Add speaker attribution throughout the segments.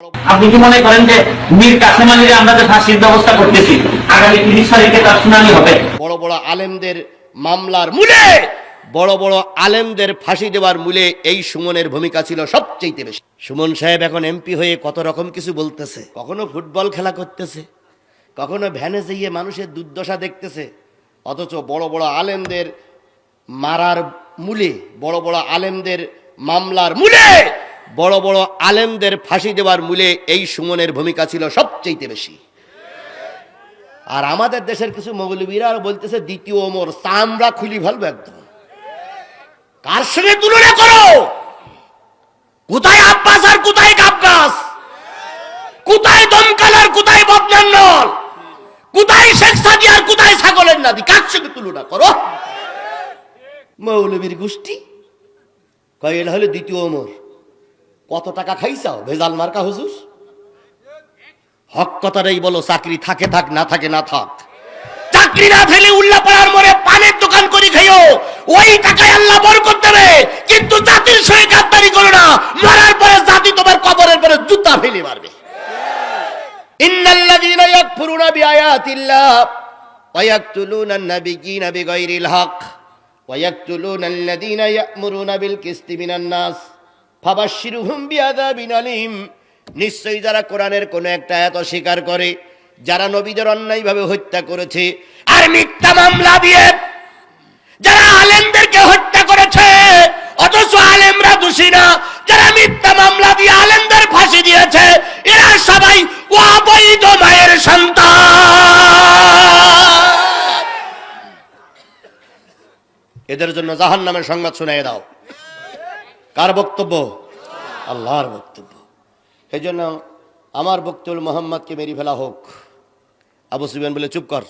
Speaker 1: আপনি কি মনে করেন যে মীর কাসেম আলীর আমরা যে ফাঁসির ব্যবস্থা করতেছি আগামী 30 তারিখে তার শুনানি হবে?
Speaker 2: বড় বড় আলেমদের মামলার মূলে, বড় বড় আলেমদের ফাঁসি দেওয়ার মূলে এই সুমনের ভূমিকা ছিল সবচেয়ে বেশি। সুমন সাহেব এখন এমপি হয়ে কত রকম কিছু বলতেছে, কখনো ফুটবল খেলা করতেছে, কখনো ভ্যানে যেয়ে মানুষের দুর্দশা দেখতেছে, অথচ বড় বড় আলেমদের মারার মূলে, বড় বড় আলেমদের মামলার মূলে, বড় বড় আলেমদের ফাঁসি দেওয়ার মূলে এই সুমনের ভূমিকা ছিল সবচেয়ে বেশি। আর আমাদের দেশের কিছু মৌলবীরা বলতেছে দ্বিতীয় ওমর, চামড়া খুলি ফেলবে একদম। কার সঙ্গে তুলনা করো? কোথায় আব্বাস আর কোথায় গাবগাস? কোথায় দমকাল আর কোথায় বদনান্নল? কোথায় শেখ সাদি আর কোথায় ছাগলের নাদি? কার সঙ্গে তুলনা করো? মৌলবীর গোষ্ঠী কয়েল হলে দ্বিতীয় ওমর। কত টাকা খাইছাও ভেজাল মার্কা হুজুর? হক কথাটাই বলো, চাকরি থাকে থাক, না থাকে না থাক। চাকরি না থাকলে উল্লাপাড়ার মোড়ে পানের দোকান করে খাইও, ওই টাকায় আল্লাহ বরকত দেবে। কিন্তু জাতির সঙ্গে গাদ্দারি করো না, মরার পরে জাতি তোমার কবরের পরে জুতা ফেলে মারবে। ইন্নাল্লাযীনা ইয়াকফুরুনা বিআয়াতিল্লাহ ওয়া ইয়াকতুলুনা আন-নাবিয়্যিনা বিগাইরিল হক ওয়া ইয়াকতুলুনা আল্লাযীনা ইয়া'মুরুনা বিল কিসতি মিনান নাস ফাবাশশিরহুম বিআযাবিন আলীম। নিশ্চয়ই যারা কোরআনের কোন একটা আয়াত অস্বীকার করে, যারা নবীদের অন্যায়ভাবে হত্যা করেছে আর মিথ্যা মামলা দিয়ে যারা আলেমদেরকে হত্যা করেছে, অথচ আলেমরা দোষী না, যারা মিথ্যা মামলা দিয়ে আলেমদের ফাঁসি দিয়েছে, এরা সবাই অবৈধ মায়ের সন্তান। এদের জন্য জাহান্নামের সংবাদ শুনিয়ে দাও। কার বক্তব্য? আল্লাহর বক্তব্য। এই জন্য আমার বক্তব্য, মোহাম্মদকে মেরে ফেলা হোক। আবু সুফিয়ান বলে চুপ কর।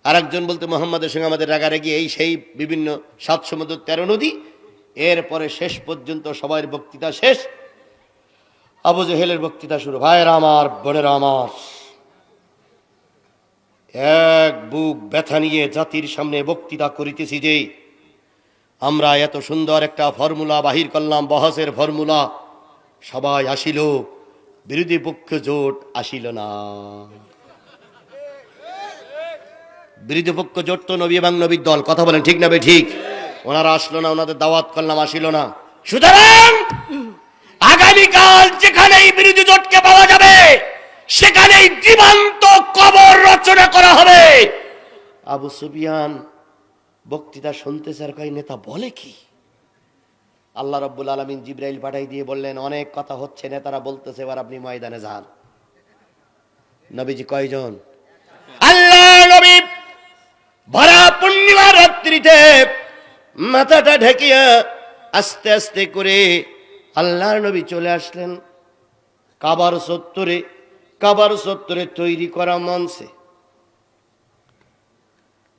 Speaker 2: আর একজন বলতে মোহাম্মদের সঙ্গে আমাদের রাগারাগি, এই সেই বিভিন্ন 7 সমুদ্র 13 নদী। এরপরে শেষ পর্যন্ত সবার বক্তৃতা শেষ, আবু জেহেলের বক্তৃতা শুরু। ভাইয়েরা আমার, বোনেরা আমার, এক বুক ব্যথা নিয়ে জাতির সামনে বক্তৃতা করিতেছি যে আমরা এত সুন্দর একটা ফর্মুলা বাহির করলাম, বহসের ফর্মুলা। সবাই আসিল, বিরোধী পক্ষ জোট আসিল না। বিরোধী পক্ষ জোট তো নবী এবং নবীর দল, কথা বলেন ঠিক না বে ঠিক? ওনারা আসলো না, ওনাদের দাওয়াত করলাম, আসিল না। সুতরাং আগামীকাল যেখানেই বিরোধী জোটকে পাওয়া যাবে সেখানেই জীবন্ত কবর রচনা করা হবে। আবু সুফিয়ান বক্তৃতা শুনতে স্যার কয় নেতা বলে কি? আল্লাহ রাব্বুল আলামিন জিবরাইল পাঠাই দিয়ে বললেন, অনেক কথা হচ্ছে, নেতারা বলতেছে, এবার আপনি ময়দানে যান। নবীজি কয়জন? আল্লাহ নবী ভরা পূর্ণিমা রাত্রিতে মাথাটা ঢেকিয়া আস্তে আস্তে করে আল্লাহর নবী চলে আসলেন কাবার চত্বরে। কাবার চত্বরে তৈরি করা মঞ্চে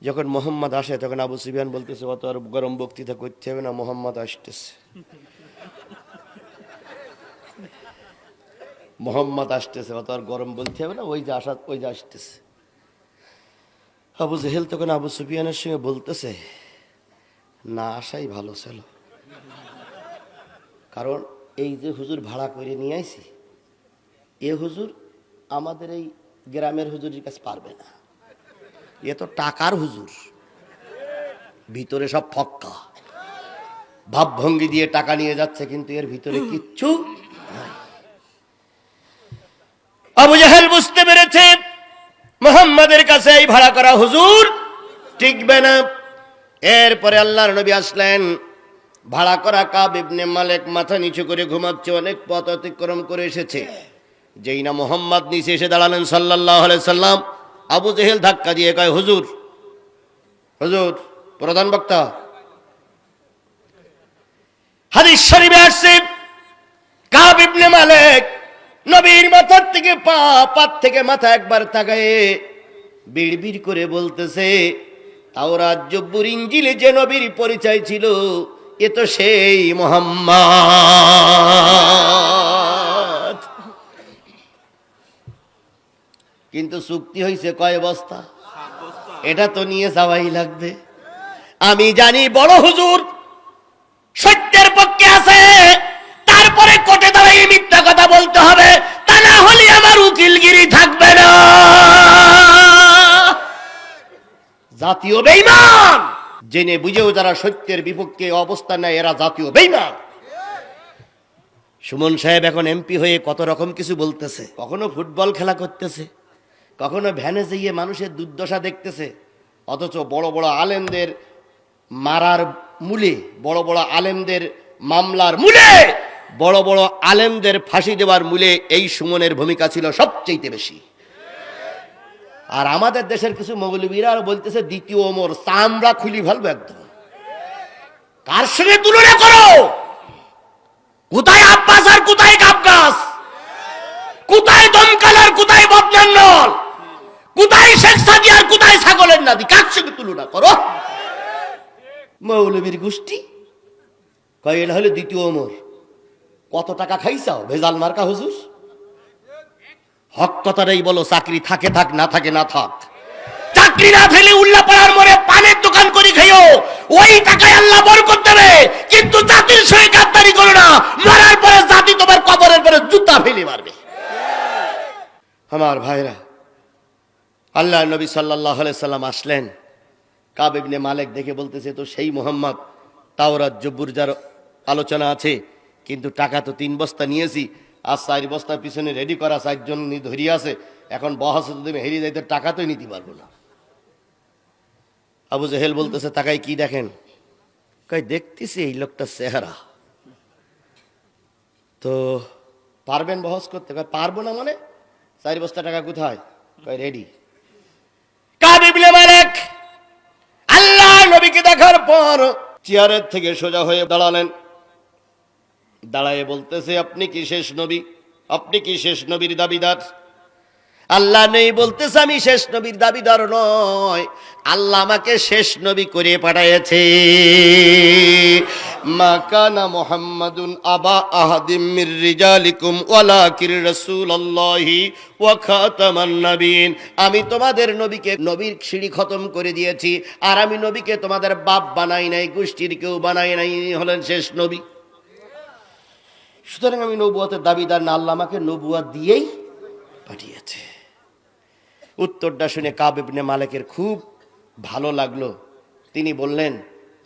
Speaker 2: যখন মোহাম্মদ আসে, তখন আবু সুফিয়ান বলতেছে, অত আর গরম বক্তৃতা করতে হবে না, মোহাম্মদ আসতেছে। মোহাম্মদ আসতেছে, অত আর গরম বলতে হবে না, ওই যে আসা, ওই যে আসতেছে। আবু জেহেল তখন আবু সুফিয়ানের সঙ্গে বলতেছে, না আসাই ভালো ছিল, কারণ এই যে হুজুর ভাড়া করে নিয়ে আইছি, এ হুজুর আমাদের এই গ্রামের হুজুরের কাছে পারবে না। এ তো টাকার হুজুর, ভিতরে সব ফক্কা, ভাবভঙ্গি দিয়ে টাকা নিয়ে যাচ্ছে, কিন্তু এর ভিতরে কিচ্ছু নাই। আবু জাহেল বুঝতে পেরেছে মুহাম্মাদের কাছে এই ভাড়া করা হুজুর টিকবে না। এরপরে আল্লাহর নবী আসলেন। ভাড়া করা কাব ইবনে মালিক মাথা নিচু করে ঘুমাচ্ছে, অনেক পথ অতিক্রম করে এসেছে। যেই না মুহাম্মদ নিচে এসে দাঁড়ালেন সাল্লাল্লাহু আলাইহি সাল্লাম, আবু জেহেল ধাক্কা দিয়ে কয়, হুজুর, হুজুর প্রধান বক্তা। হাদিস শরীফে আসছে, কাব ইবনে মালিক নবীর মাথার থেকে পা, পাত থেকে মাথা একবার তাকায়ে বিড়বিড় করে বলতেছে, তাওরাত জব্বুর ইনজিলে যে নবীর পরিচয় ছিল, এ তো সেই মুহাম্মদ। কিন্তু চুক্তি হয়েছে কয় বস্তা? এটা তো নিয়ে যাওয়াই লাগবে। আমি জানি বড় হুজুর সত্যের পক্ষে আছে, তারপর পরে কোর্টে দাঁড়িয়ে মিথ্যা কথা বলতে হবে, তা না হলে আমার উকিলগিরি থাকবে না। জাতীয় বেঈমান, জেনে বুঝেও যারা সত্যের বিপক্ষে অবস্থান নেয় এরা জাতীয় বেঈমান। সুমন সাহেব এখন এমপি হয়ে কত রকম কিছু বলতেছে, কখনো ফুটবল খেলা করতেছে, কখনো ভ্যানে যেয়ে মানুষের দুর্দশা দেখতেছে, অথচ বড় বড় আলেমদের মারার মূলে, বড় বড় আলেমদের মামলার মূলে, বড় বড় আলেমদের ফাঁসি দেওয়ার মূলে এই সুমনের ভূমিকা ছিল সবচেয়ে বেশি। আর আমাদের দেশের কিছু মৌলবীরা বলতেছে দ্বিতীয় ওমর, চামড়া খুলি ফেলবো একদম। কার সঙ্গে তুলনা করো? কোথায় আব্বাস আর কোথায় গাবগাস? কোথায় দমকাল আর কোথায় বদনান্নল? কোথায় শেখ সাদি আর কোথায় ছাগলের নাদি? কার সঙ্গে তুলনা করো? মৌলবীর গোষ্ঠী কয় এটা হলো দ্বিতীয় ওমর। কত টাকা খাইছাও ভেজাল মার্কা হুজুর? হক কথাটাই বলো, চাকরি থাকে থাক, না থাকে না থাক। চাকরি না থাকলে উল্লাপাড়ার মোড়ে পানের দোকান করে খাইও, ওই টাকায় আল্লাহ বরকত দেবে। কিন্তু জাতির সঙ্গে গাদ্দারি করো না, মরার পরে জাতি তোমার কবরের পরে জুতা ফেলে মারবে। আমার ভাইরা, আল্লাহ নবী সাল্লাল্লাহু আলাইহি সাল্লাম আসলেন, কাব ইবনে মালিক দেখে বলতেছে তো সেই মুহাম্মদ, তাওরাত জবুর যার আলোচনা আছে, কিন্তু টাকা তো 3 বস্তা নিয়েছি, আর 4 বস্তা পিছনে রেডি করা, 4 জন ধরিয়ে আছে, এখন বহাসে যদি আমি হেরিয়ে যাইতে টাকা তোই নিতে পারবো না। আবু জেহেল বলতেছে তাকাই কি দেখেন? কই দেখতেছি এই লোকটা চেহারা, তো পারবেন বহস করতে? কয় পারবো না মানে? 4 বস্তা টাকা কোথায়? কয় রেডি। কাব ইবনে মালিক আল্লাহ নবীকে দেখার পর চেয়ারের থেকে সোজা হয়ে দাঁড়ালেন, দাঁড়ায় বলতেছে আপনি কি শেষ নবী? আপনি কি শেষ নবীর দাবিদার? আল্লাহ নেই বলতেছে আমি শেষ নবীর দাবিদার নয়, আল্লাহ আমাকে শেষ নবী করে পাঠাইছে। মা কানা মুহাম্মাদুন আবা আহাদিম মির রিজালিকুম ওয়ালাকির রাসূলুল্লাহি ওয়া খাতামান নবিয়্যিন। আমি তোমাদের নবীকে নবীর সিঁড়ি খতম করে দিয়েছি, আর আমি নবীকে তোমাদের বাপ বানাই নাই, গোষ্ঠীর কেউ বানাই নাই, হলেন শেষ নবী। সুতরাং আমি নবুয়তের দাবিদার না, আল্লাহ আমাকে নবুয়ত দিয়েই পাঠিয়েছে। উত্তরটা শুনে কাব ইবনে মালিকের খুব ভালো লাগলো। তিনি বললেন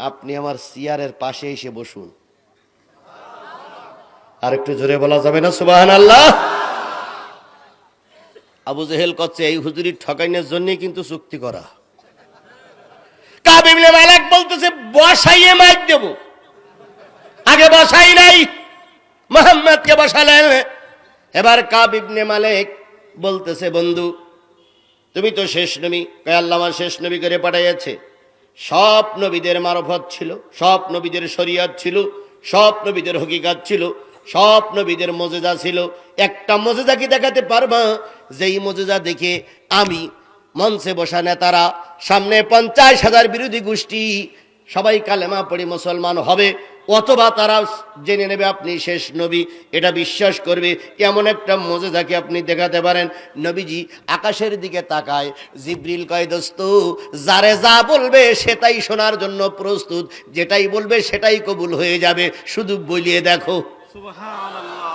Speaker 2: আপনি আমার চেয়ারের পাশে এসে বসুন। আর একটু জোরে বলা যাবে না সুবহানাল্লাহ? আবু জেহেল করছে এই হুজুরির ঠকাইনের জন্যই কিন্তু চুক্তি করা। কাব ইবনে মালিক বলতেছে বসাইয়ে মাইক দেব, আগে বসাই নাই, মুহাম্মদকে বসালেন। এবার কাব ইবনে মালিক বলতেছে বন্ধু তুমি তো শেষ নবী। কয় আল্লাহ আমার শেষ নবী করে পাঠাইছে। সব নবীদের মারফত ছিল, সব নবীদের শরীয়ত ছিল, সব নবীদের হকিকত ছিল, সব নবীদের মুজিজা ছিল। একটা মুজিজা কি দেখাতে পারবা যেই মুজিজা দেখে আমি মঞ্চে বসা নেতারা, সামনে 50,000 বিরোধী গোষ্ঠী সবাই কালেমা পড়ে মুসলমান হবে, অথবা তারা জেনে নেবে আপনি শেষ নবী, এটা বিশ্বাস করবে, এমন একটা মুজিজাকে আপনি দেখাতে পারেন? নবীজি আকাশের দিকে তাকায়, জিবরিল কয় দোস্ত যারে যা বলবে সেটাই শোনার জন্য প্রস্তুত, যেটাই বলবে সেটাই কবুল হয়ে যাবে, শুধু বলিয়ে দেখো। সুবহানাল্লাহ।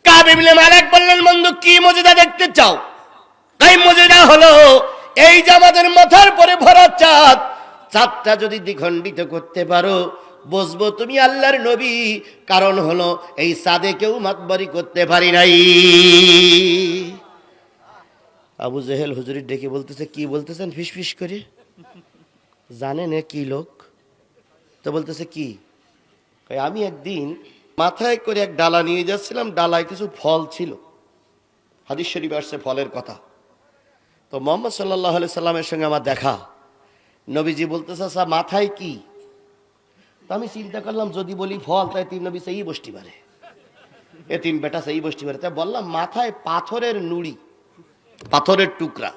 Speaker 2: কাব ইবনে মালিক বললেন বন্ধু কি মুজিজা দেখতে চাও? তাই মুজিজা হলো এই যে আমাদের মাথার পরে ভরা চাঁদ, চাঁদটা যদি দ্বিখণ্ডিত করতে পারো বুঝবো তুমি আল্লাহর নবী। কারণ হলো এই চাঁদে কেউ মাতবারি করতে পারি নাই। আবু জেহেল হুজুরি ডেকে বলতেছে কি বলতেছেন ফিসফিস করে? জানেন কি লোক? তো বলতেছে কি? আমি একদিন মাথায় করে এক ডালা নিয়ে যাচ্ছিলাম, ডালায় কিছু ফল ছিল, হাদিস শরীফে আসছে ফলের কথা। তো মুহাম্মদ সাল্লাল্লাহু আলাইহি সাল্লামের সঙ্গে আমার দেখা, নবীজি বলতেছে আচ্ছা মাথায় কি? তো আমি চিন্তা করলাম যদি বলি ফল তাই তিন নবী সেই বসতে পারে, এ তিন বেটা সেই বসতে পারে, তাই বললাম মাথায় পাথরের নুড়ি, পাথরের টুকরা।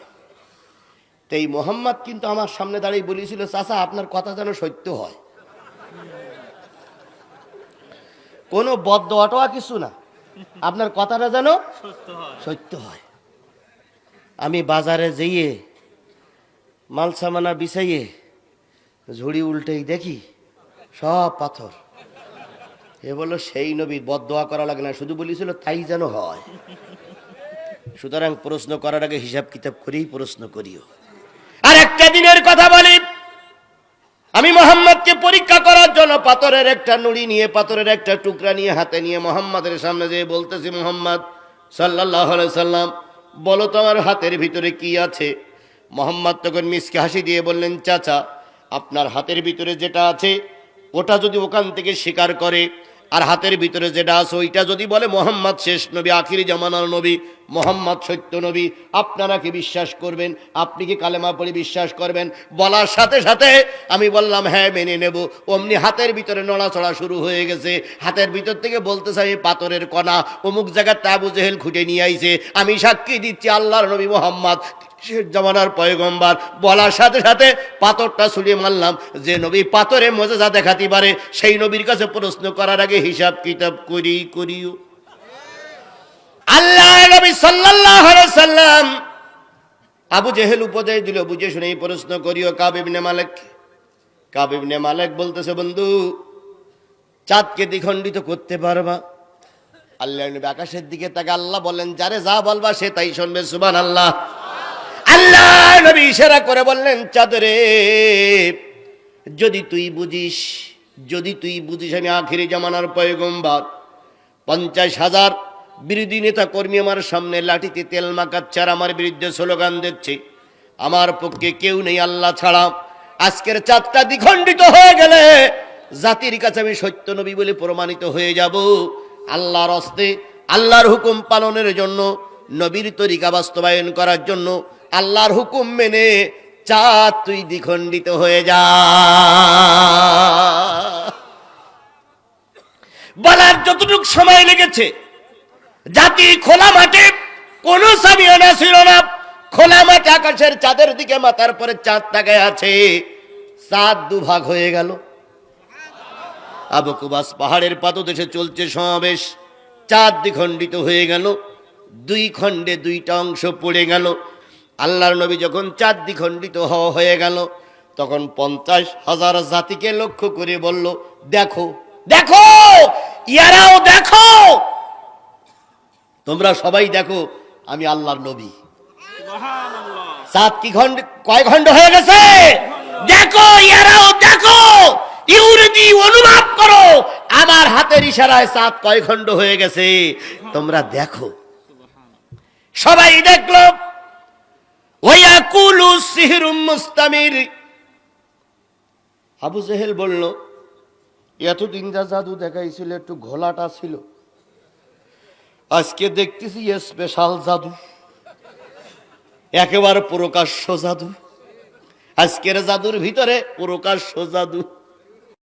Speaker 2: তো এই মোহাম্মদ কিন্তু আমার সামনে দাঁড়িয়ে বলেছিল চাচা আপনার কথা যেন সত্য হয়, কোনো বদদোয়া কিছু না, আপনার কথাটা যেন সত্য হয়। আমি বাজারে যেয়ে মাল সামানা বিছাইয়ে ঝুড়ি উল্টেই দেখি সব পাথর, এ বলল সেই নবী বদদোয়া করা লাগে না, শুধু বলেছিল তাই যেন হয়। সুতরাং প্রশ্ন করার আগে হিসাব কিতাব করেই প্রশ্ন করিও। আর একটা দিনের কথা বলি, আমি মোহাম্মদকে পরীক্ষা করার জন্য পাথরের একটা নুড়ি নিয়ে, পাথরের একটা টুকরা নিয়ে হাতে নিয়ে মোহাম্মদের সামনে যেয়ে বলতেছি, মোহাম্মদ সাল্লাল্লাহু আলাইহি সাল্লাম, বলো তো আমার হাতের ভিতরে কি আছে? মোহাম্মদ তখন মিসকে হাসি দিয়ে বললেন, চাচা, আপনার হাতের ভিতরে যেটা আছে ওটা যদি ওখান থেকে স্বীকার করে, আর হাতের ভিতরে যেটা আছে ওইটা যদি বলে মোহাম্মদ শেষ নবী, আখিরি জামানার নবী, মোহাম্মদ সত্য নবী, আপনারা কি বিশ্বাস করবেন? আপনি কি কালেমা পড়ে বিশ্বাস করবেন? বলার সাথে সাথে আমি বললাম হ্যাঁ মেনে নেব। অমনি হাতের ভিতরে নড়াচড়া শুরু হয়ে গেছে। হাতের ভিতর থেকে বলতেছে, আমি পাথরের কণা অমুক জায়গায় আবু জেহেল খুঁটে নিয়ে আইছে, আমি সাক্ষী দিচ্ছি আল্লাহর নবী মোহাম্মদ শেষ জামানার পয়গম্বর। বলার সাথে সাথে পাথরটা ছুঁড়ে মারলাম। যে নবী পাথরে মজেজা দেখাতে পারে সেই নবীর কাছে প্রশ্ন করার আগে হিসাব কিতাব করিও। আল্লাহ নবী সাল্লাল্লাহু আলাইহি সাল্লাম আবু জেহেল উপদেশ দিল, বুঝে শুনে প্রশ্ন করিও কাব ইবনে মালিক। কাব ইবনে মালিক বলতেছে, বন্ধু, চাঁদকে দ্বিখণ্ডিত করতে পারবা? আল্লাহ নবী আকাশের দিকে তাকে আল্লাহ বলেন, যারে যা বলবা সে তাই শুনবে, সুবহানাল্লাহ। আল্লাহ নবী ইশারা করে বললেন, চাঁদরে যদি তুই বুঝিস আমি আখিরি জামানার পয়গম্বর, 50,000 বিরোধী নেতা কর্মী আমার সামনে লাঠিতে তেল মাখাচ্ছে আর আমার বিরুদ্ধে স্লোগান দিচ্ছে, আমার পক্ষে কেউ নেই আল্লাহ ছাড়া। আজকের চাঁদটা দ্বিখণ্ডিত হয়ে গেলে জাতির কাছে আমি সত্য নবী বলে প্রমাণিত হয়ে যাব। আল্লাহর হস্তে, আল্লাহর হুকুম পালনের জন্য, নবীর তরিকা বাস্তবায়ন করার জন্য আল্লাহর হুকুম মেনে চাঁদ তুই দ্বিখণ্ডিত হয়ে যা। বলার যতটুকু সময় লেগেছে, জাতি খোলা মাঠে, কোনো সামিয়ানা ছিল না, খোলা মাঠে আকাশের চাঁদের দিকে মাথার পরে চাঁদ তাকায় আছে। চাঁদ দুভাগ হয়ে গেল। আবু কুবাস পাহাড়ের পাদদেশে চলছে সমাবেশ। চাঁদ দ্বিখণ্ডিত হয়ে গেল, 2 খণ্ডে 2টা অংশ পড়ে গেল। আল্লাহর নবী যখন চাঁদ দ্বিখণ্ডিত হয়ে গেল, তখন 50,000 জাতিকে লক্ষ্য করে বলল, দেখো দেখো, ইয়ারাও দেখো, তোমরা সবাই দেখো, আমি আল্লাহর নবী। চাঁদ কি কয় খণ্ড হয়ে গেছে? দেখো, ইয়ারাও দেখো, ইউরদি অনুভব করো, আমার হাতের ইশারায় চাঁদ কয় খণ্ড হয়ে গেছে, তোমরা দেখো। সবাই দেখলো। ওয়াকুলু সিহরুম মুস্তামির। আবু জেহেল বলল, এতদিন যা জাদু দেখাইছিল একটু ঘোলাটা ছিল, আজকে দেখতেছি স্পেশাল জাদু, একেবারে প্রকাশ্য জাদু। আজকের জাদুর ভিতরে প্রকাশ্য জাদু।